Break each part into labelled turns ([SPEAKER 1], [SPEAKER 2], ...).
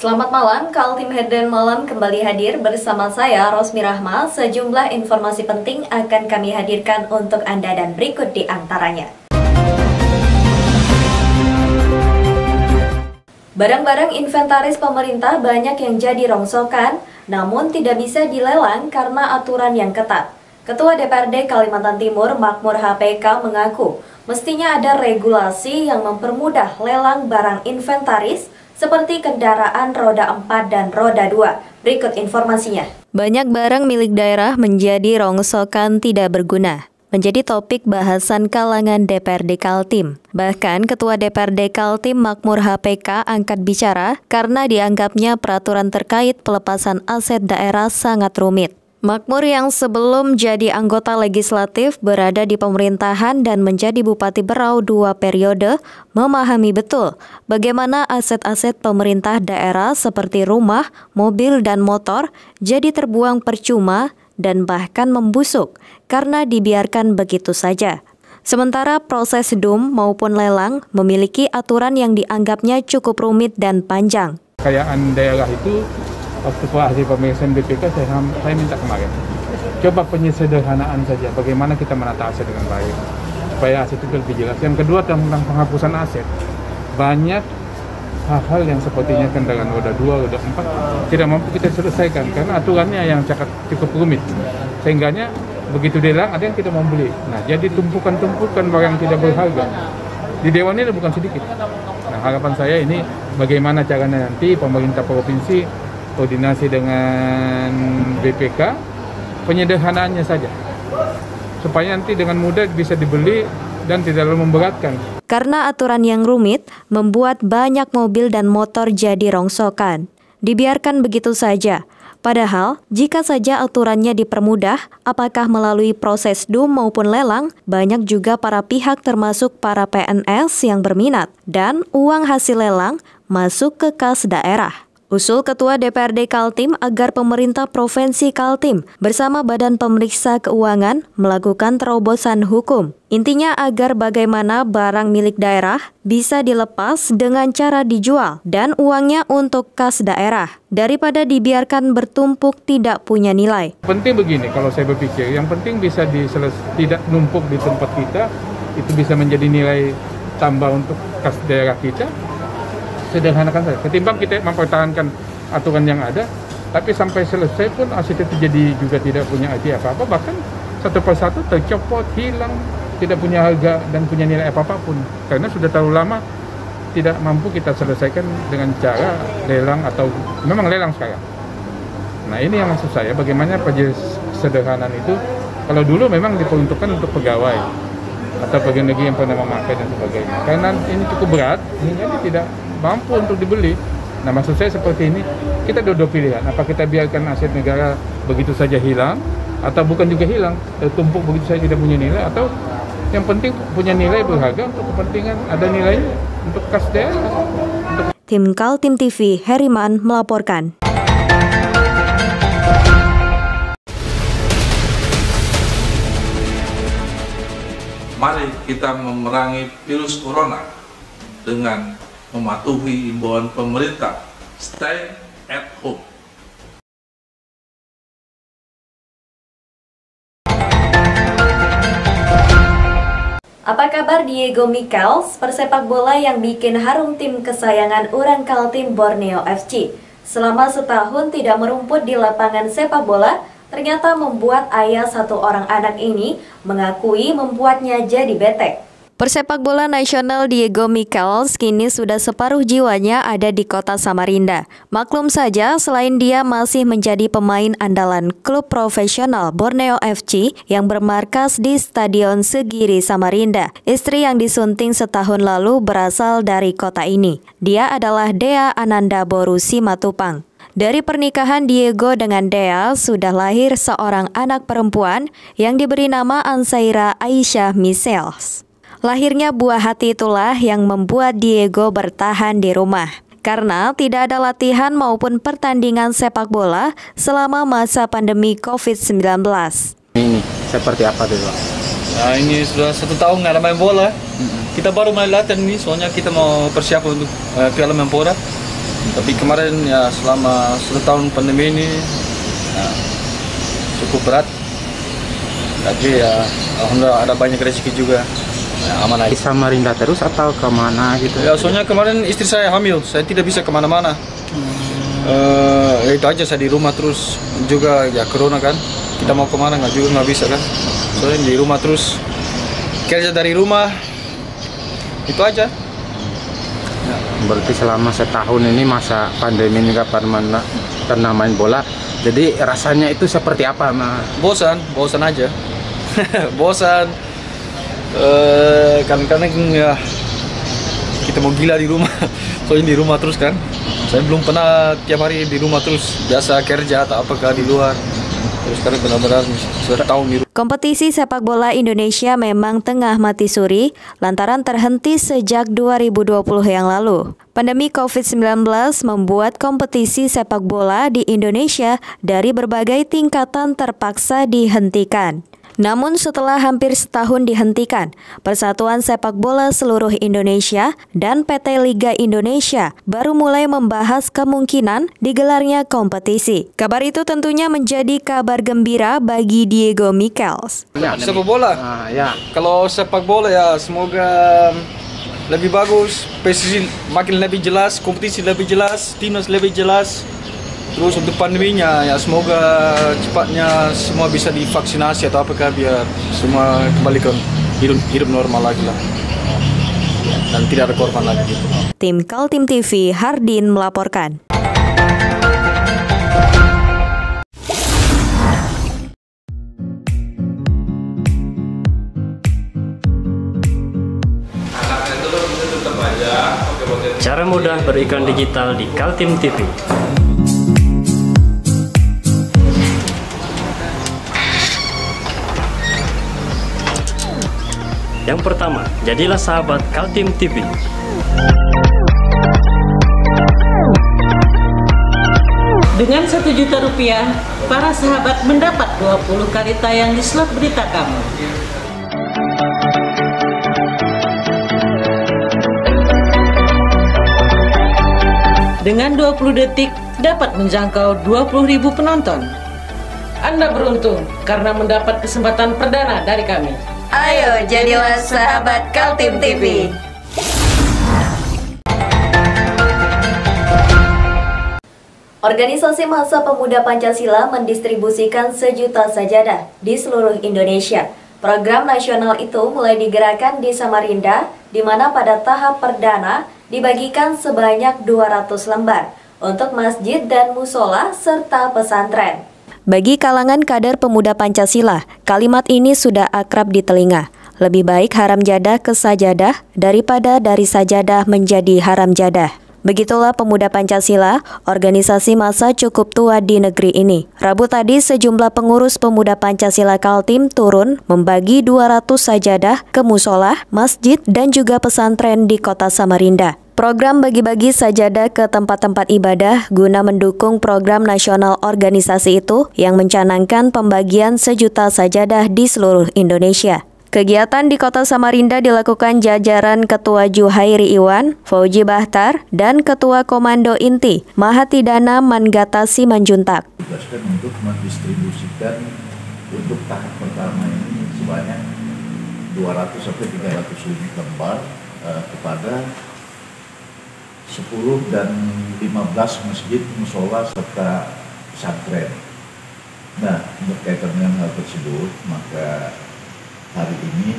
[SPEAKER 1] Selamat malam, Kaltim Headline Malam kembali hadir bersama saya, Rosmi Rahma. Sejumlah informasi penting akan kami hadirkan untuk Anda dan berikut di antaranya. Barang-barang inventaris pemerintah banyak yang jadi rongsokan, namun tidak bisa dilelang karena aturan yang ketat. Ketua DPRD Kalimantan Timur, Makmur HPK, mengaku mestinya ada regulasi yang mempermudah lelang barang inventaris seperti kendaraan roda 4 dan roda 2. Berikut informasinya. Banyak barang milik daerah menjadi rongsokan tidak berguna, menjadi topik bahasan kalangan DPRD Kaltim. Bahkan Ketua DPRD Kaltim Makmur HPK angkat bicara karena dianggapnya peraturan terkait pelepasan aset daerah sangat rumit. Makmur yang sebelum jadi anggota legislatif berada di pemerintahan dan menjadi Bupati Berau 2 periode, memahami betul bagaimana aset-aset pemerintah daerah seperti rumah, mobil, dan motor jadi terbuang percuma dan bahkan membusuk karena dibiarkan begitu saja. Sementara proses DUM maupun lelang memiliki aturan yang dianggapnya cukup rumit dan panjang.
[SPEAKER 2] Kekayaan daerah itu waktu hasil pemeriksaan BPK saya minta kemarin, coba penyederhanaan saja, bagaimana kita menata aset dengan baik supaya aset itu lebih jelas. Yang kedua tentang penghapusan aset, banyak hal-hal yang sepertinya kendaraan roda 2, roda 4 tidak mampu kita selesaikan karena aturannya yang cukup rumit, sehingganya begitu dilelang ada yang tidak mau beli. Nah, jadi tumpukan-tumpukan barang tidak berharga di Dewan ini bukan sedikit. Nah, harapan saya ini bagaimana caranya nanti pemerintah provinsi koordinasi dengan BPK, penyederhanaannya saja, supaya nanti dengan mudah bisa dibeli dan tidak terlalu memberatkan.
[SPEAKER 1] Karena aturan yang rumit, membuat banyak mobil dan motor jadi rongsokan. Dibiarkan begitu saja. Padahal, jika saja aturannya dipermudah, apakah melalui proses DUM maupun lelang, banyak juga para pihak termasuk para PNS yang berminat, dan uang hasil lelang masuk ke kas daerah. Usul Ketua DPRD Kaltim agar pemerintah Provinsi Kaltim bersama Badan Pemeriksa Keuangan melakukan terobosan hukum. Intinya agar bagaimana barang milik daerah bisa dilepas dengan cara dijual dan uangnya untuk kas daerah, daripada dibiarkan bertumpuk tidak punya nilai.
[SPEAKER 2] Penting begini, kalau saya berpikir, yang penting bisa tidak numpuk di tempat kita, itu bisa menjadi nilai tambah untuk kas daerah kita. Sederhanakan saja, ketimbang kita mempertahankan aturan yang ada, tapi sampai selesai pun aset itu jadi juga tidak punya arti apa-apa, bahkan satu persatu tercopot, hilang, tidak punya harga dan punya nilai apa-apun, karena sudah terlalu lama tidak mampu kita selesaikan dengan cara lelang atau memang lelang sekarang. Nah, ini yang maksud saya, bagaimana sederhanaan itu, kalau dulu memang diperuntukkan untuk pegawai atau pegawai negeri yang pernah memakai dan sebagainya, karena ini cukup berat, hingga ini tidak mampu untuk dibeli. Nah, maksud saya seperti ini, kita ada dua pilihan, apa kita biarkan aset negara begitu saja hilang, atau bukan juga hilang, tertumpuk begitu saja tidak punya nilai, atau yang penting punya nilai berharga untuk kepentingan, ada nilainya untuk kas daerah.
[SPEAKER 1] Tim Kaltim TV, Heriman melaporkan.
[SPEAKER 3] Mari kita memerangi virus corona dengan mematuhi imbauan pemerintah, stay at home.
[SPEAKER 1] Apa kabar Diego Michels, persepak bola yang bikin harum tim kesayangan Orang Kaltim Borneo FC? Selama setahun tidak merumput di lapangan sepak bola, ternyata membuat ayah satu orang anak ini mengakui membuatnya jadi bete. Persepak bola nasional Diego Michels kini sudah separuh jiwanya ada di kota Samarinda. Maklum saja, selain dia masih menjadi pemain andalan klub profesional Borneo FC yang bermarkas di Stadion Segiri Samarinda. Istri yang disunting setahun lalu berasal dari kota ini. Dia adalah Dea Ananda Boru Simatupang. Dari pernikahan Diego dengan Dea, sudah lahir seorang anak perempuan yang diberi nama Ansaira Aisyah Michels. Lahirnya buah hati itulah yang membuat Diego bertahan di rumah, karena tidak ada latihan maupun pertandingan sepak bola selama masa pandemi COVID-19.
[SPEAKER 4] Ini seperti apa dulu?
[SPEAKER 5] Nah, ini sudah 1 tahun nggak ada main bola. Kita baru main latihan nih, soalnya kita mau persiapan untuk Piala Menpora. Tapi kemarin ya selama 1 tahun pandemi ini ya, cukup berat. Tapi ya alhamdulillah ada banyak rezeki juga. Ya, aman
[SPEAKER 4] Di
[SPEAKER 5] aja.
[SPEAKER 4] Samarinda terus atau kemana gitu?
[SPEAKER 5] Ya soalnya kemarin istri saya hamil, saya tidak bisa kemana-mana. Ya itu aja, saya di rumah terus. Juga ya corona kan, kita mau kemana nggak bisa kan. Soalnya di rumah terus, kerja dari rumah, itu aja.
[SPEAKER 4] Berarti selama setahun ini masa pandemi ini kapan pernah main bola. Jadi rasanya itu seperti apa, Mas?
[SPEAKER 5] Bosan aja. Bosan. Kadang-kadang ya kita mau gila di rumah. Soalnya di rumah terus kan. Saya belum pernah tiap hari di rumah terus. Biasa kerja atau apakah di luar. Terus sekarang benar-benar setahun di rumah.
[SPEAKER 1] Kompetisi sepak bola Indonesia memang tengah mati suri lantaran terhenti sejak 2020 yang lalu. Pandemi COVID-19 membuat kompetisi sepak bola di Indonesia dari berbagai tingkatan terpaksa dihentikan. Namun setelah hampir setahun dihentikan, Persatuan Sepak Bola Seluruh Indonesia dan PT Liga Indonesia baru mulai membahas kemungkinan digelarnya kompetisi. Kabar itu tentunya menjadi kabar gembira bagi Diego Michels.
[SPEAKER 5] Sepak bola.
[SPEAKER 4] Ya.
[SPEAKER 5] Kalau sepak bola ya semoga lebih bagus, PSSI makin lebih jelas, kompetisi lebih jelas, timnas lebih jelas. Terus untuk pandeminya ya semoga cepatnya semua bisa divaksinasi atau apakah biar semua kembali ke hidup normal lagi lah. Dan tidak ada korban lagi gitu.
[SPEAKER 1] Tim Kaltim TV, Hardin melaporkan.
[SPEAKER 6] Cara mudah beriklan digital di Kaltim TV. Yang pertama, jadilah sahabat Kaltim TV.
[SPEAKER 7] Dengan Rp1 juta, para sahabat mendapat 20 kali tayang di slot berita kamu. Dengan 20 detik dapat menjangkau 20.000 penonton. Anda beruntung karena mendapat kesempatan perdana dari kami.
[SPEAKER 1] Ayo jadilah sahabat Kaltim TV. Organisasi Massa Pemuda Pancasila mendistribusikan 1 juta sajadah di seluruh Indonesia. Program nasional itu mulai digerakkan di Samarinda, di mana pada tahap perdana dibagikan sebanyak 200 lembar untuk masjid dan musola serta pesantren. Bagi kalangan kader pemuda Pancasila, kalimat ini sudah akrab di telinga. Lebih baik haram jadah ke sajadah daripada dari sajadah menjadi haram jadah. Begitulah pemuda Pancasila, organisasi massa cukup tua di negeri ini. Rabu tadi sejumlah pengurus pemuda Pancasila Kaltim turun membagi 200 sajadah ke musola, masjid, dan juga pesantren di kota Samarinda. Program bagi-bagi sajadah ke tempat-tempat ibadah guna mendukung program nasional organisasi itu yang mencanangkan pembagian 1 juta sajadah di seluruh Indonesia. Kegiatan di kota Samarinda dilakukan jajaran Ketua Juhairi Iwan, Fauji Bahtar, dan Ketua Komando Inti, Mahatidana Manggata Simanjuntak.
[SPEAKER 8] Tugaskan untuk mendistribusikan untuk tahap pertama ini sebanyak 200 sampai 300 lembar kepada 10 dan 15 masjid, musola, serta pesantren. Nah, berkaitan dengan hal tersebut, maka hari ini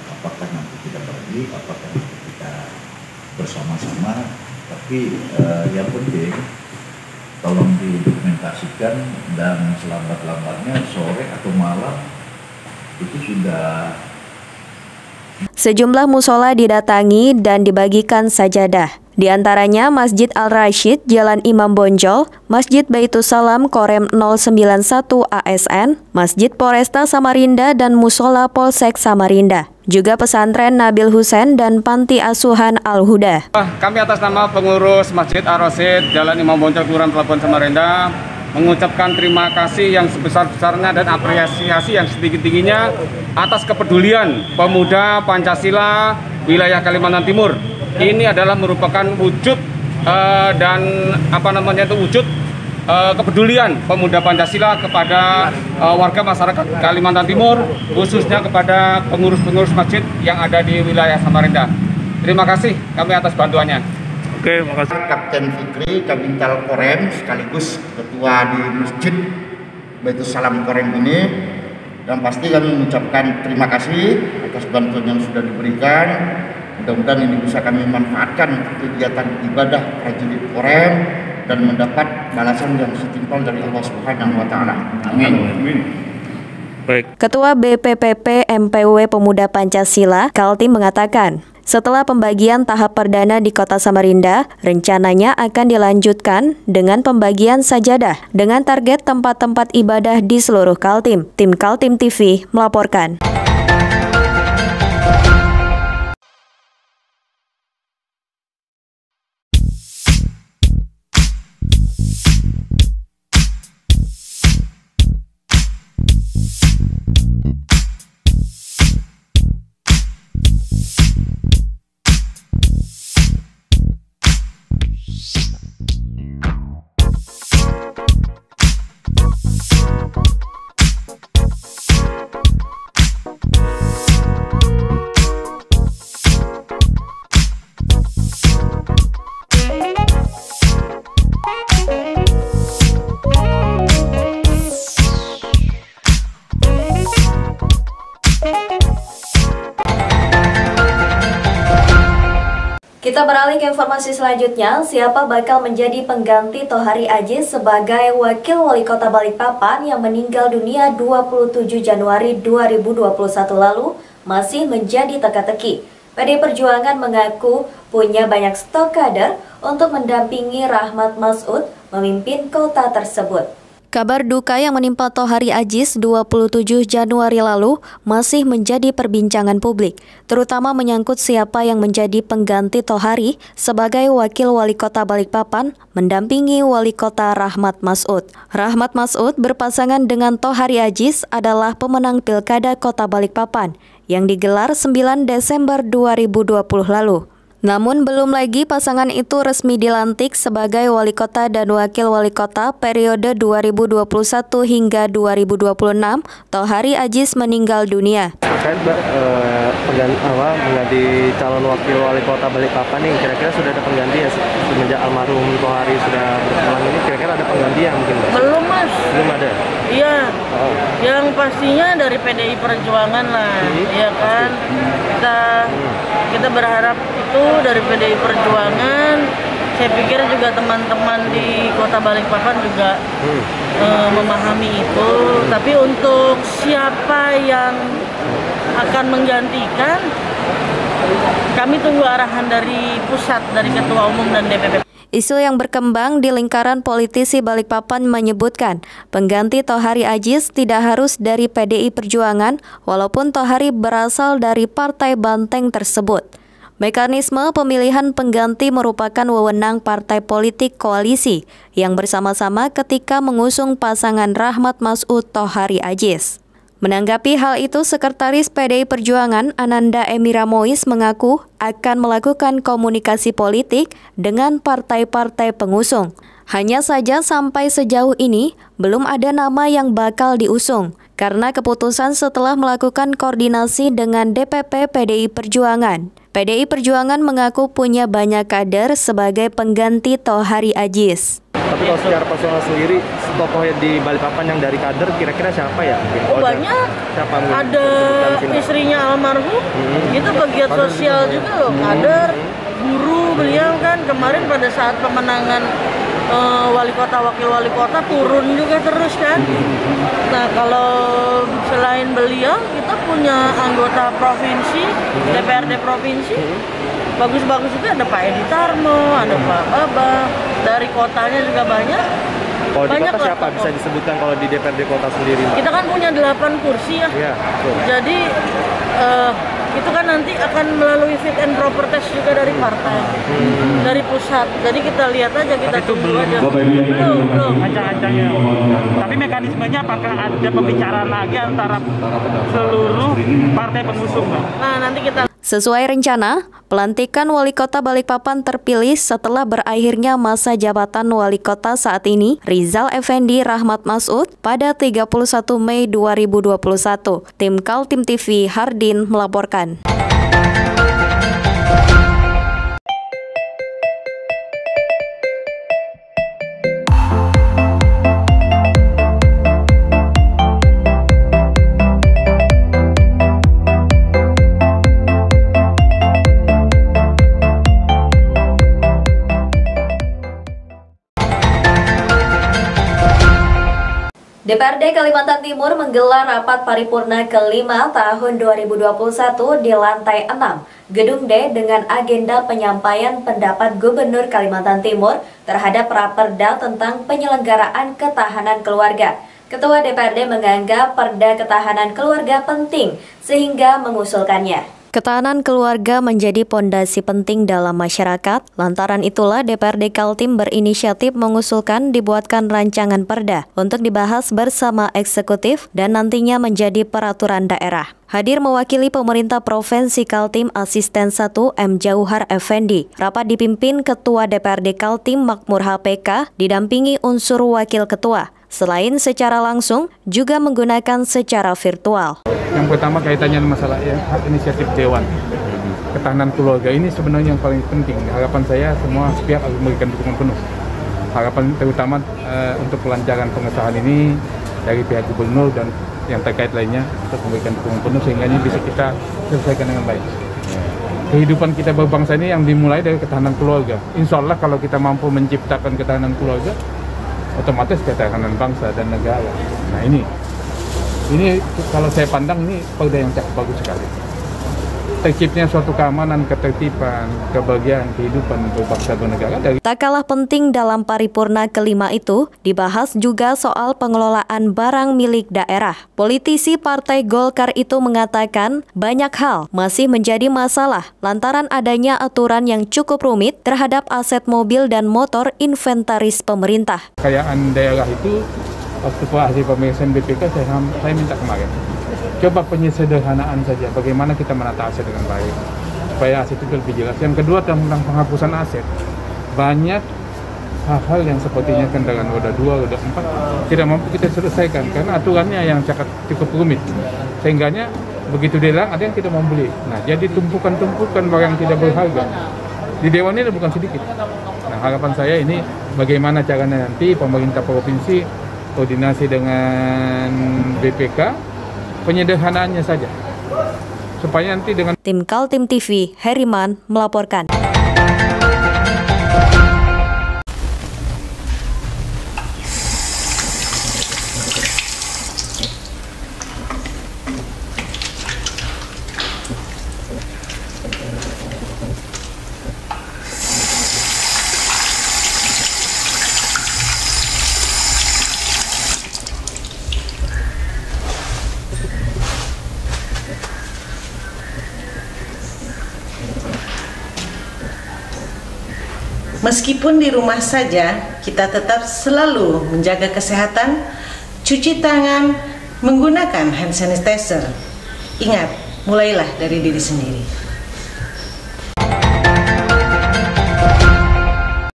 [SPEAKER 8] apakah nanti kita bagi, apakah nanti kita bersama-sama, tapi yang penting tolong didokumentasikan dan selambat-lambatnya sore atau malam itu sudah.
[SPEAKER 1] Sejumlah musola didatangi dan dibagikan sajadah. Di antaranya Masjid Al-Rashid, Jalan Imam Bonjol, Masjid Baitussalam Korem 091 ASN, Masjid Polresta Samarinda, dan Musola Polsek Samarinda. Juga pesantren Nabil Husain dan Panti Asuhan Al-Huda.
[SPEAKER 2] Kami atas nama pengurus Masjid Al-Rashid, Jalan Imam Bonjol, Kelurahan Pelabuhan Samarinda, mengucapkan terima kasih yang sebesar-besarnya dan apresiasi yang setinggi-tingginya atas kepedulian pemuda Pancasila wilayah Kalimantan Timur. Ini adalah merupakan wujud
[SPEAKER 9] dan wujud kepedulian pemuda Pancasila kepada warga masyarakat Kalimantan Timur, khususnya kepada pengurus-pengurus masjid yang ada di wilayah Samarinda. Terima kasih kami atas bantuannya.
[SPEAKER 10] Oke, makasih.
[SPEAKER 11] Kapten Fikri, Kabintal Korem, sekaligus ketua di Masjid Baitul Salam Korem ini, dan pasti kami mengucapkan terima kasih atas bantuan yang sudah diberikan. Mudah-mudahan ini bisa kami manfaatkan kegiatan ibadah prajurit Korem dan mendapat balasan yang setimpal dari Allah Subhanahu wa taala. Amin.
[SPEAKER 10] Baik.
[SPEAKER 1] Ketua BPPP MPW Pemuda Pancasila, Kaltim mengatakan, setelah pembagian tahap perdana di Kota Samarinda, rencananya akan dilanjutkan dengan pembagian sajadah dengan target tempat-tempat ibadah di seluruh Kaltim. Tim Kaltim TV melaporkan. Kita beralih ke informasi selanjutnya. Siapa bakal menjadi pengganti Tohari Aziz sebagai Wakil Wali Kota Balikpapan yang meninggal dunia 27 Januari 2021 lalu masih menjadi teka-teki. PDI Perjuangan mengaku punya banyak stok kader untuk mendampingi Rahmat Masud memimpin kota tersebut. Kabar duka yang menimpa Tohari Aziz 27 Januari lalu masih menjadi perbincangan publik, terutama menyangkut siapa yang menjadi pengganti Tohari sebagai Wakil Wali Kota Balikpapan mendampingi Wali Kota Rahmat Masud. Rahmat Masud berpasangan dengan Tohari Aziz adalah pemenang Pilkada Kota Balikpapan yang digelar 9 Desember 2020 lalu. Namun belum lagi pasangan itu resmi dilantik sebagai wali kota dan wakil wali kota periode 2021 hingga 2026, Tohari Aziz meninggal dunia.
[SPEAKER 6] Terkait mengganti calon wakil wali kota Balikpapan nih, kira-kira sudah ada pengganti ya semenjak almarhum Tohari sudah berpulang ini, kira-kira ada pengganti ya mungkin?
[SPEAKER 12] Belum, Mas.
[SPEAKER 6] Belum ada?
[SPEAKER 12] Iya, yang pastinya dari PDI Perjuangan lah, ya kan? Kita berharap itu dari PDI Perjuangan. Saya pikir juga teman-teman di Kota Balikpapan juga memahami itu. Tapi untuk siapa yang akan menggantikan, kami tunggu arahan dari pusat, dari Ketua Umum dan DPP.
[SPEAKER 1] Isu yang berkembang di lingkaran politisi Balikpapan menyebutkan pengganti Tohari Aziz tidak harus dari PDI Perjuangan walaupun Tohari berasal dari partai banteng tersebut. Mekanisme pemilihan pengganti merupakan wewenang partai politik koalisi yang bersama-sama ketika mengusung pasangan Rahmat Masud Tohari Aziz. Menanggapi hal itu, Sekretaris PDI Perjuangan Ananda Emira Mois mengaku akan melakukan komunikasi politik dengan partai-partai pengusung. Hanya saja sampai sejauh ini belum ada nama yang bakal diusung karena keputusan setelah melakukan koordinasi dengan DPP PDI Perjuangan. PDI Perjuangan mengaku punya banyak kader sebagai pengganti Tohari Aziz.
[SPEAKER 6] Tapi kalau secara personal sendiri, tokoh di Balikpapan yang dari kader kira-kira siapa ya?
[SPEAKER 12] Oh, banyak.
[SPEAKER 6] Siapa?
[SPEAKER 12] Ada istrinya almarhum, itu pegiat sosial juga loh, kader, guru beliau kan kemarin pada saat pemenangan wali kota, wakil wali kota turun juga terus kan. Nah kalau selain beliau, kita punya anggota provinsi, DPRD provinsi. Bagus-bagus itu ada Pak Edi Tarmo, ada Pak Baba, dari kotanya juga banyak.
[SPEAKER 6] Kalau di kota siapa bisa disebutkan kalau di DPRD kota sendiri?
[SPEAKER 12] Kita kan punya 8 kursi ya. Iya, betul. Jadi itu kan nanti akan melalui fit and proper test juga dari partai, dari pusat. Jadi kita lihat aja, kita tunggu aja. Belum.
[SPEAKER 10] Ancang-ancangnya. Tapi mekanismenya apakah ada pembicaraan lagi antara seluruh partai pengusung, Pak?
[SPEAKER 12] Nah, nanti kita.
[SPEAKER 1] Sesuai rencana, pelantikan Wali Kota Balikpapan terpilih setelah berakhirnya masa jabatan Wali Kota saat ini, Rizal Effendi Rahmat Masud, pada 31 Mei 2021. Tim Kaltim TV Hardin melaporkan. DPRD Kalimantan Timur menggelar rapat paripurna kelima tahun 2021 di lantai 6 Gedung D dengan agenda penyampaian pendapat Gubernur Kalimantan Timur terhadap Raperda tentang penyelenggaraan ketahanan keluarga. Ketua DPRD menganggap Perda ketahanan keluarga penting sehingga mengusulkannya. Ketahanan keluarga menjadi pondasi penting dalam masyarakat. Lantaran itulah DPRD Kaltim berinisiatif mengusulkan dibuatkan rancangan perda untuk dibahas bersama eksekutif dan nantinya menjadi peraturan daerah. Hadir mewakili pemerintah Provinsi Kaltim Asisten 1 M. Jauhar Effendi. Rapat dipimpin Ketua DPRD Kaltim Makmur HPK didampingi unsur wakil ketua. Selain secara langsung, juga menggunakan secara virtual.
[SPEAKER 2] Yang pertama kaitannya masalah hak inisiatif Dewan. Ketahanan keluarga ini sebenarnya yang paling penting. Harapan saya semua pihak harus memberikan dukungan penuh. Harapan terutama untuk kelancaran pengesahan ini dari pihak gubernur dan yang terkait lainnya untuk memberikan dukungan penuh sehingga ini bisa kita selesaikan dengan baik. Kehidupan kita berbangsa ini yang dimulai dari ketahanan keluarga. Insya Allah kalau kita mampu menciptakan ketahanan keluarga, otomatis ketahanan bangsa dan negara. Nah ini kalau saya pandang ini perda yang cukup bagus sekali. Terciptanya suatu keamanan, ketertiban, kebahagiaan, kehidupan berbangsa dan negara.
[SPEAKER 1] Tak kalah penting dalam paripurna kelima itu, dibahas juga soal pengelolaan barang milik daerah. Politisi Partai Golkar itu mengatakan banyak hal masih menjadi masalah lantaran adanya aturan yang cukup rumit terhadap aset mobil dan motor inventaris pemerintah.
[SPEAKER 2] Kekayaan daerah itu, waktu hasil pemeriksaan BPK saya minta kemarin. Coba penyederhanaan saja, bagaimana kita menata aset dengan baik, supaya aset itu lebih jelas. Yang kedua tentang penghapusan aset. Banyak hal-hal yang sepertinya kendaraan roda 2, roda 4 tidak mampu kita selesaikan karena aturannya yang cukup rumit. Sehingganya begitu dilarang ada yang tidak mau beli. Nah, jadi tumpukan-tumpukan barang yang tidak berharga. Di Dewan ini bukan sedikit. Nah, harapan saya ini bagaimana caranya nanti pemerintah provinsi koordinasi dengan BPK, penyederhanaannya saja, supaya nanti dengan
[SPEAKER 1] Tim Kaltim TV, Heriman melaporkan.
[SPEAKER 7] Meskipun di rumah saja, kita tetap selalu menjaga kesehatan, cuci tangan, menggunakan hand sanitizer. Ingat, mulailah dari diri sendiri.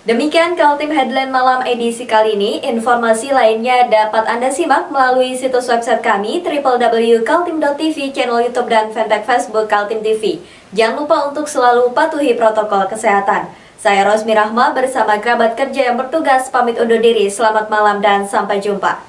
[SPEAKER 1] Demikian Kaltim Headline Malam edisi kali ini. Informasi lainnya dapat Anda simak melalui situs website kami www.kaltim.tv, channel YouTube dan fanpage Facebook Kaltim TV. Jangan lupa untuk selalu patuhi protokol kesehatan. Saya Rosmi Rahma bersama kerabat kerja yang bertugas pamit undur diri. Selamat malam dan sampai jumpa.